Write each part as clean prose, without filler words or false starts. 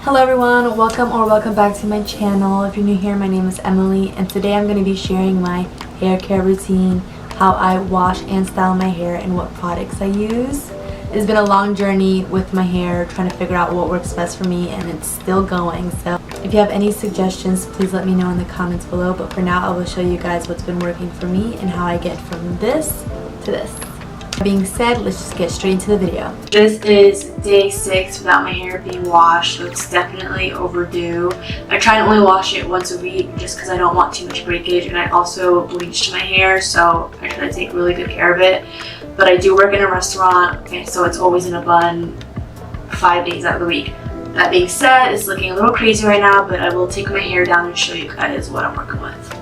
Hello everyone, welcome back to my channel. If you're new here, my name is Emily and today I'm going to be sharing my hair care routine, how I wash and style my hair, and what products I use. It's been a long journey with my hair, trying to figure out what works best for me, and it's still going. So if you have any suggestions, please let me know in the comments below. But for now, I will show you guys what's been working for me and how I get from this to this. That being said, let's just get straight into the video. This is day 6 without my hair being washed, so it's definitely overdue. I try to only wash it once a week just because I don't want too much breakage, and I also bleached my hair, so I try to take really good care of it. But I do work in a restaurant, okay, so it's always in a bun 5 days out of the week. That being said, it's looking a little crazy right now, but I will take my hair down and show you guys what I'm working with.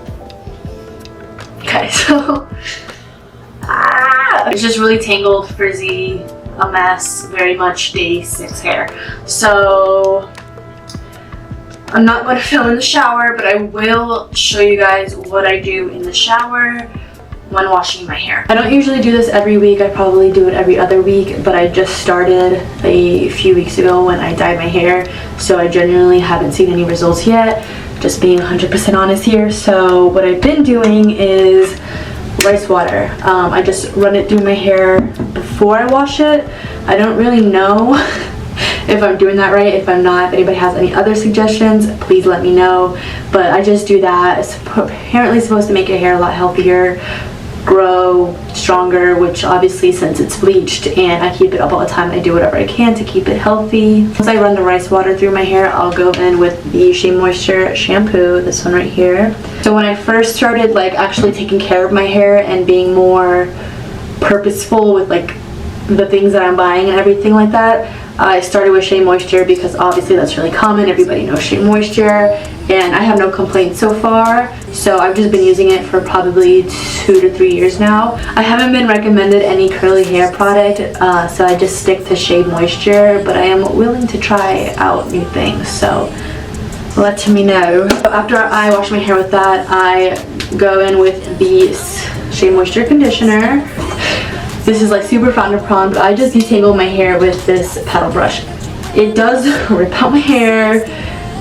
Okay, so it's just really tangled, frizzy, a mess, very much day 6 hair. So I'm not going to film in the shower, but I will show you guys what I do in the shower when washing my hair. I don't usually do this every week. I probably do it every other week, but I just started a few weeks ago when I dyed my hair, so I genuinely haven't seen any results yet, just being 100% honest here. So what I've been doing is rice water. I just run it through my hair before I wash it. I don't really know if I'm doing that right. If I'm not, if anybody has any other suggestions, please let me know. But I just do that. It's apparently supposed to make your hair a lot healthier, grow stronger, which obviously, since it's bleached and I keep it up all the time, I do whatever I can to keep it healthy. Once I run the rice water through my hair, I'll go in with the Shea Moisture shampoo, this one right here. So when I first started actually taking care of my hair and being more purposeful with the things that I'm buying and everything like that, I started with Shea Moisture because obviously that's really common. Everybody knows Shea Moisture, and I have no complaints so far. So I've just been using it for probably 2 to 3 years now. I haven't been recommended any curly hair product, so I just stick to Shea Moisture, but I am willing to try out new things, so let me know. So after I wash my hair with that, I go in with the Shea Moisture conditioner. This is super frowned upon, but I just detangle my hair with this paddle brush. It does rip out my hair,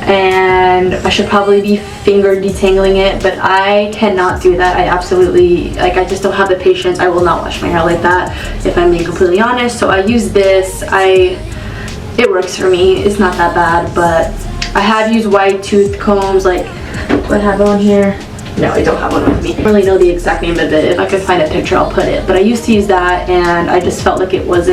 and I should probably be finger detangling it, but I cannot do that. I absolutely, I just don't have the patience. I will not wash my hair like that, if I'm being completely honest. So I use this. It works for me. It's not that bad, but I have used wide tooth combs, what I have on here. No, I don't have one with me. I don't really know the exact name of it. If I can find a picture, I'll put it. But I used to use that, and I just felt like it was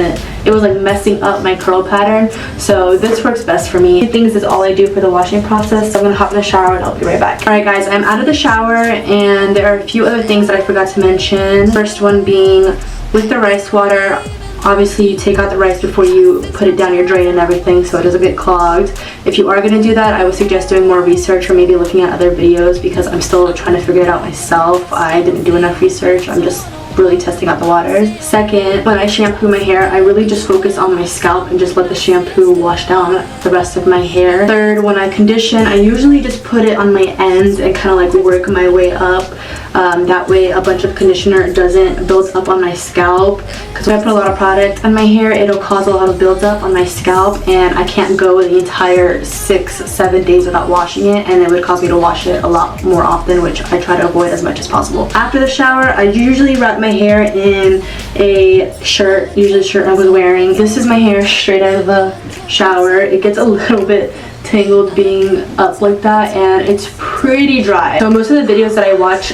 messing up my curl pattern. So this works best for me. Things is all I do for the washing process. So I'm gonna hop in the shower and I'll be right back. Alright guys, I'm out of the shower, and there are a few other things that I forgot to mention. First one being with the rice water. Obviously, you take out the rice before you put it down your drain and everything, so it doesn't get clogged. If you are going to do that, I would suggest doing more research or maybe looking at other videos, because I'm still trying to figure it out myself. I didn't do enough research. I'm just really testing out the waters. Second, when I shampoo my hair, I really just focus on my scalp and just let the shampoo wash down the rest of my hair. Third, when I condition, I usually just put it on my ends and kind of work my way up. That way a bunch of conditioner doesn't build up on my scalp, because when I put a lot of product on my hair, it'll cause a lot of buildup on my scalp, and I can't go the entire 6-7 days without washing it, and it would cause me to wash it a lot more often, which I try to avoid as much as possible. After the shower, I usually wrap my hair in a shirt, usually the shirt I was wearing. This is my hair straight out of the shower. It gets a little bit tangled being up like that, and it's pretty dry. So most of the videos that I watch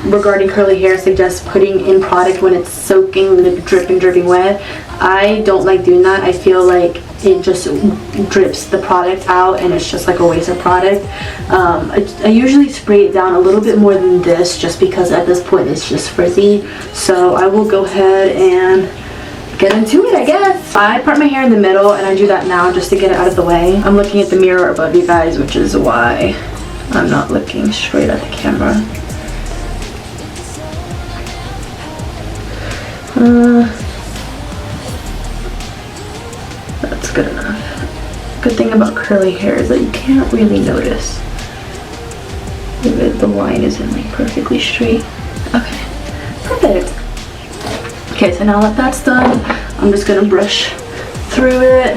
regarding curly hair suggest putting in product when it's soaking, dripping wet. I don't like doing that. I feel like it just drips the product out, and it's just a waste of product. I usually spray it down a little bit more than this, just because at this point it's just frizzy. So I will go ahead and get into it, I guess. I part my hair in the middle, and I do that now just to get it out of the way. I'm looking at the mirror above you guys, which is why I'm not looking straight at the camera. That's good enough. Good thing about curly hair is that you can't really notice if the line isn't perfectly straight. Okay, perfect. Okay, so now that that's done, I'm just gonna brush through it.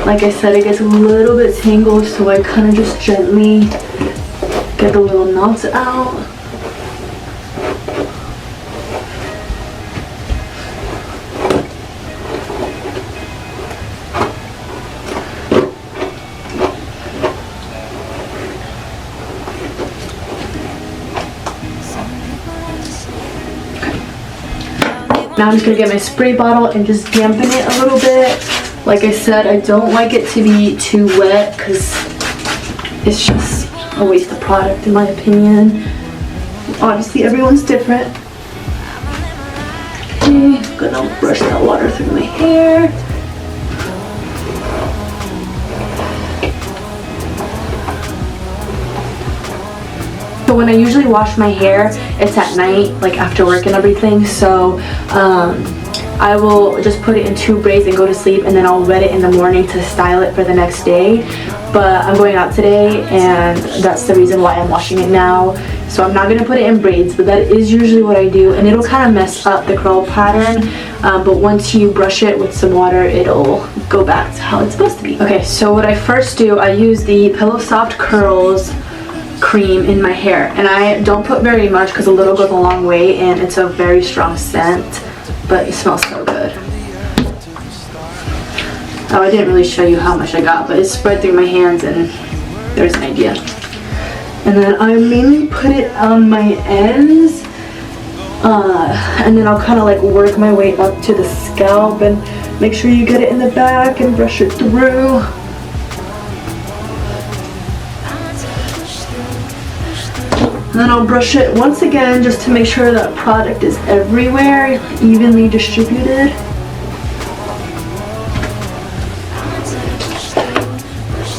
Like I said, it gets a little bit tangled, so I kind of just gently get the little knots out. Now I'm just going to get my spray bottle and just dampen it a little bit. Like I said, I don't like it to be too wet because it's just a waste of product in my opinion. Obviously everyone's different. Okay, I'm going to brush that water through my hair. So when I usually wash my hair, it's at night, like after work and everything. So I will just put it in 2 braids and go to sleep, and then I'll wet it in the morning to style it for the next day. But I'm going out today, and that's the reason why I'm washing it now. So I'm not going to put it in braids, but that is usually what I do, and it'll kind of mess up the curl pattern. But once you brush it with some water, it'll go back to how it's supposed to be. Okay, so what I first do, I use the Pillow Soft Curls cream in my hair, and I don't put very much because a little goes a long way, and it's a very strong scent, but it smells so good. Oh, I didn't really show you how much I got, but it's spread through my hands and there's an idea. And then I mainly put it on my ends, and then I'll kind of like work my way up to the scalp and make sure you get it in the back and brush it through. And then I'll brush it once again just to make sure that product is everywhere, evenly distributed.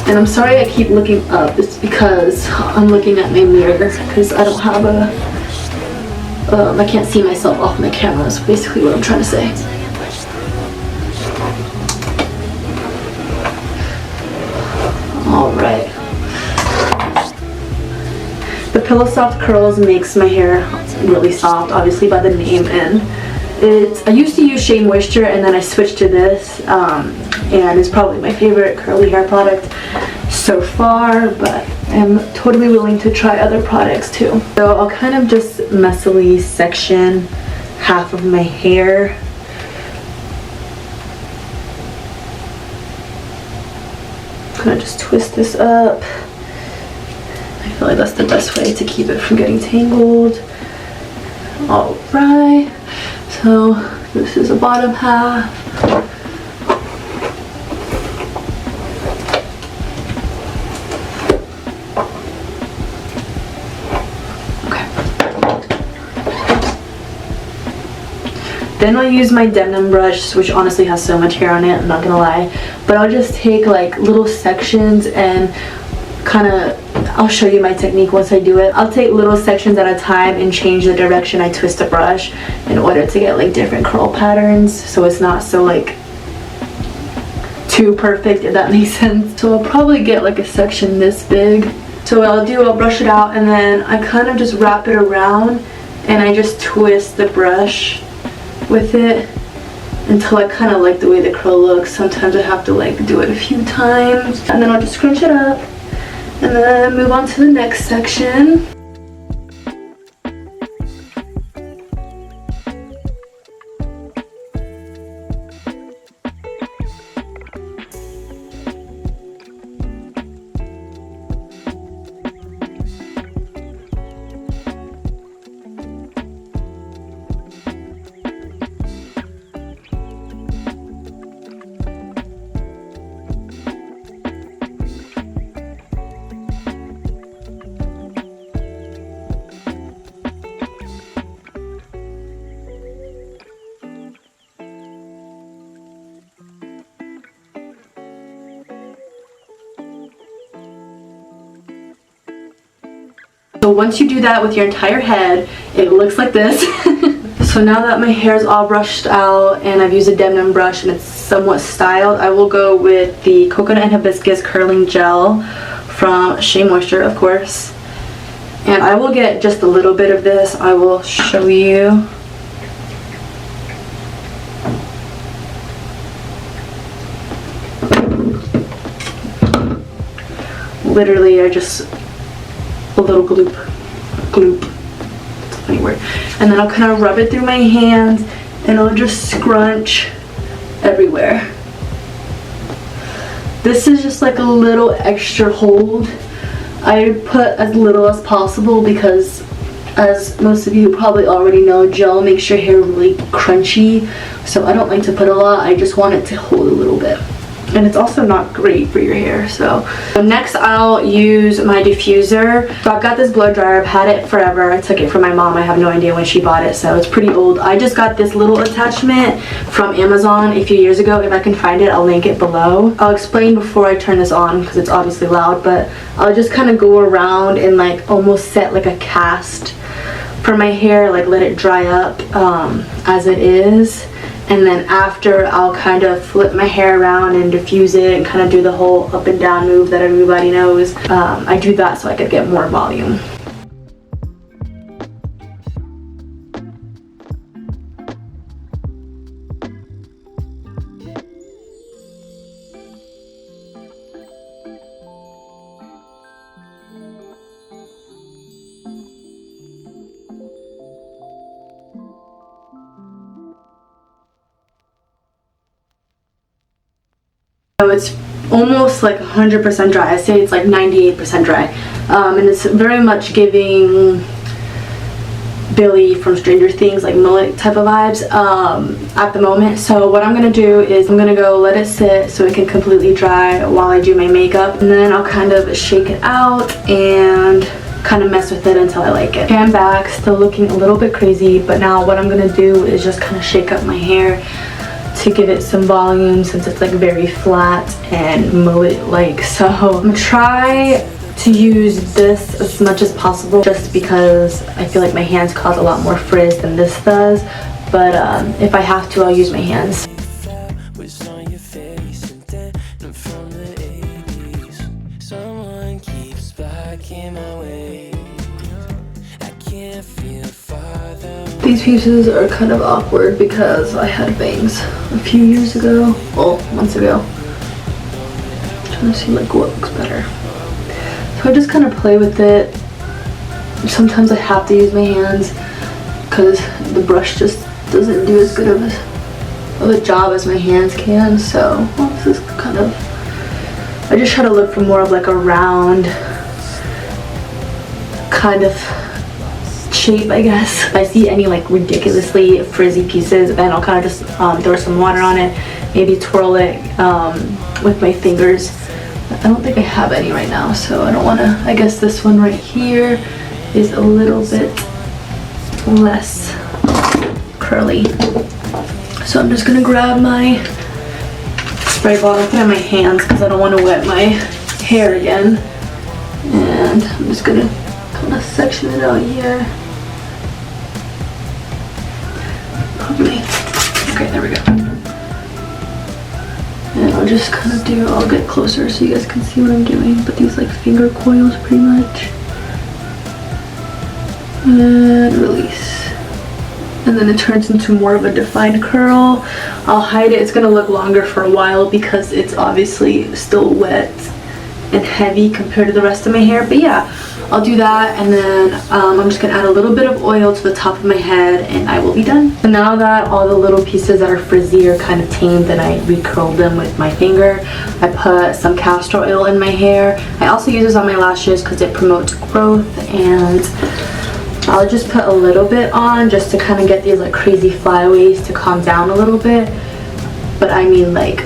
And I'm sorry I keep looking up, it's because I'm looking at my mirror because I don't have I can't see myself off my camera, is basically what I'm trying to say. Alright. The Pillow Soft Curls makes my hair really soft, obviously by the name, and I used to use Shea Moisture and then I switched to this, and it's probably my favorite curly hair product so far, but I'm totally willing to try other products too. So I'll kind of just messily section half of my hair. I'm gonna just twist this up. I feel like that's the best way to keep it from getting tangled. Alright, so this is the bottom half. Okay. Then I'll use my denim brush, which honestly has so much hair on it, I'm not gonna lie. But I'll just take like little sections and kind of, I'll show you my technique once I do it. I'll take little sections at a time and change the direction I twist the brush in order to get like different curl patterns, so it's not so like too perfect, if that makes sense. So I'll probably get like a section this big. So what I'll do, I'll brush it out and then I kind of just wrap it around and I just twist the brush with it until I kind of like the way the curl looks. Sometimes I have to like do it a few times, and then I'll just scrunch it up and then move on to the next section. So once you do that with your entire head, it looks like this. So now that my hair is all brushed out and I've used a denim brush and it's somewhat styled, I will go with the Coconut and Hibiscus Curling Gel from Shea Moisture, of course. And I will get just a little bit of this. I will show you. literally I just, a little gloop, it's a funny word, and then I'll kind of rub it through my hands and I'll just scrunch everywhere. This is just like a little extra hold. I put as little as possible because, as most of you probably already know, gel makes your hair really crunchy, so I don't like to put a lot. I just want it to hold a little bit, and it's also not great for your hair. So next I'll use my diffuser. So I've got this blow dryer. I've had it forever. I took it from my mom. I have no idea when she bought it, so it's pretty old. I just got this little attachment from Amazon a few years ago. If I can find it, I'll link it below. I'll explain before I turn this on because it's obviously loud, but I'll just kind of go around and like almost set like a cast for my hair, like let it dry up as it is. And then after, I'll kind of flip my hair around and diffuse it and kind of do the whole up and down move that everybody knows. I do that so I could get more volume. So it's almost like 100% dry. I say it's like 98% dry. And it's very much giving Billy from Stranger Things, like mullet type of vibes at the moment. So what I'm going to do is I'm going to go let it sit so it can completely dry while I do my makeup. And then I'll kind of shake it out and kind of mess with it until I like it. Okay, I'm back, still looking a little bit crazy, but now what I'm going to do is just kind of shake up my hair to give it some volume since it's like very flat and mullet like. So I'm gonna try to use this as much as possible just because I feel like my hands cause a lot more frizz than this does, but if I have to, I'll use my hands. These pieces are kind of awkward because I had bangs a few years ago, well, months ago. I'm trying to see like what looks better. So I just kind of play with it. Sometimes I have to use my hands because the brush just doesn't do as good of a job as my hands can. So well, this is kind of, I just try to look for more of like a round kind of shape, I guess. If I see any like ridiculously frizzy pieces, then I'll kind of just throw some water on it, maybe twirl it with my fingers. I don't think I have any right now, so I don't want to. I guess this one right here is a little bit less curly. So I'm just gonna grab my spray bottle, put it in my hands because I don't want to wet my hair again, and I'm just gonna kind of section it out here. Okay, there we go. And I'll just kind of do, I'll get closer so you guys can see what I'm doing, but these like finger coils pretty much. And release. And then it turns into more of a defined curl. I'll hide it, it's gonna look longer for a while because it's obviously still wet and heavy compared to the rest of my hair, but yeah. I'll do that, and then I'm just gonna add a little bit of oil to the top of my head and I will be done. So now that all the little pieces that are frizzy are kind of tamed and I recurled them with my finger, I put some castor oil in my hair. I also use this on my lashes because it promotes growth, and I'll just put a little bit on just to kind of get these like crazy flyaways to calm down a little bit. But I mean like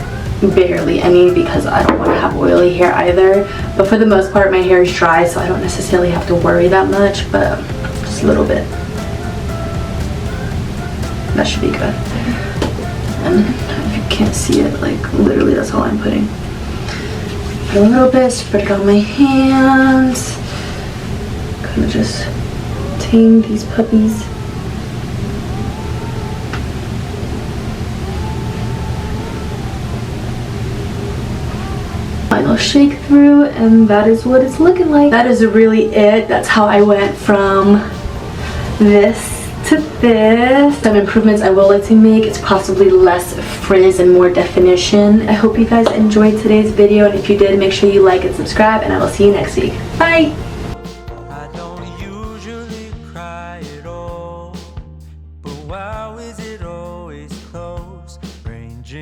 barely any because I don't want to have oily hair either. But for the most part my hair is dry, so I don't necessarily have to worry that much, but just a little bit. That should be good. And if you can't see it, like literally that's all I'm putting. Put a little bit, spread it on my hands. Kind of just tame these puppies. Final shake through, and that is what it's looking like. That is really it. That's how I went from this to this. Some improvements I will like to make is possibly less frizz and more definition. I hope you guys enjoyed today's video, and if you did, make sure you like and subscribe, and I will see you next week. Bye!